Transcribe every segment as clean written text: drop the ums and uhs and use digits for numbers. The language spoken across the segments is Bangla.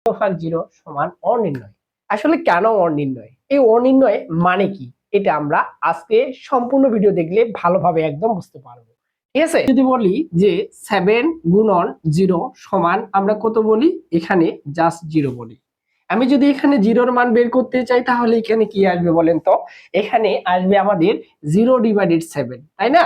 ভাগ 0 সমান অনির্ণয়। আসলে কেন অনির্ণয়, এই অনির্ণয় মানে কি, এটা আমরা আজকে সম্পূর্ণ ভিডিও দেখলে ভালোভাবে একদম বুঝতে পারবো। ঠিক আছে, যদি বলি যে 7 গুণন 0 সমান আমরা কত বলি, এখানে জাস্ট 0 বলি। আমি যদি এখানে 0 এর মান বের করতে চাই তাহলে এখানে কি আসবে বলেন তো, এখানে আসবে আমাদের 0/7, তাই না?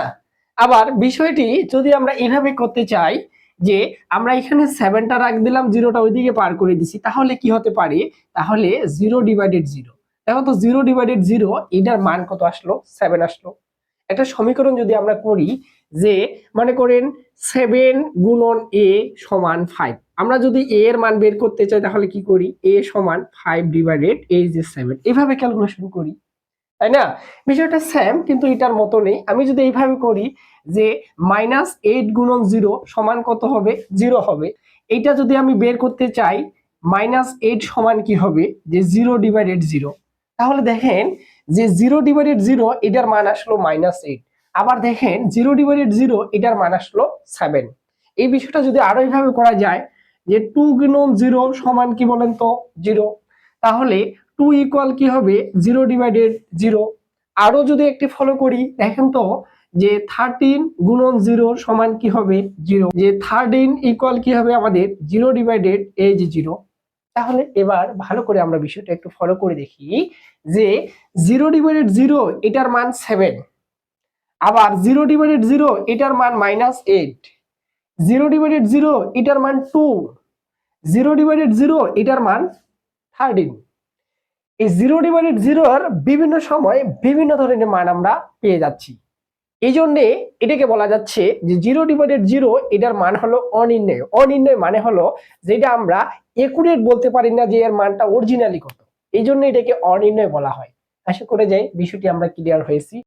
আবার বিষয়টি যদি আমরা এভাবে করতে চাই যে আমরা এখানে 7টা রাখ দিলাম, 0টা ওইদিকে পার করে দিছি, তাহলে কি হতে পারে, তাহলে 0/0। দেখো তো 0/0 এটার মান কত আসলো, 7 আসলো। একটা সমীকরণ যদি আমরা করি যে মনে করেন 7 গুণন a সমান 5, আমরা যদি a এর মান বের করতে চাই তাহলে কি করি, a সমান 5/7 এভাবে ক্যালকুলেশন করি, তাই না? বিষয়টা সেম কিন্তু এটার মতো নেই। আমি যদি এইভাবে করি যে -8 গুণন 0 সমান কত হবে, 0 হবে। এইটা যদি আমি বের করতে চাই -8 সমান কি হবে, যে 0/0, তাহলে দেখেন যে 0/0 এটার মান আসলো -8। আবার দেখেন 0/0 এটার মান আসলো 7। এই বিষয়টা যদি আরো এইভাবে করা যায় যে 2 গুণন 0 সমান কি বলেন তো, 0, তাহলে 2 ইকুয়াল কি হবে, 0/0। আরো যদি একটি ফলো করি দেখেন তো যে 13 গুণন 0 সমান কি হবে, 0, যে 13 ইকুয়াল কি হবে আমাদের 0/0। তাহলে এবার ভালো করে আমরা বিষয়টা একটু ফলো করে দেখি যে 0/0 এটার মান 7, আবার 0/0 এটার মান -8, 0/0 এটার মান 2, 0/0 এটার মান 13। এই 0/0 বিভিন্ন সময় বিভিন্ন ধরনের মান আমরা পেয়ে যাচ্ছি। এই জন্যে এটাকে বলা যাচ্ছে যে 0/0 এটার মান হলো অনির্ণয়। অনির্ণয় মানে হলো যেটা আমরা একুরেট বলতে পারি না যে এর মানটা অরিজিনালি কত, এই জন্য এটাকে অনির্ণয় বলা হয়। আশা করে যাই বিষয়টি আমরা ক্লিয়ার হয়েছি।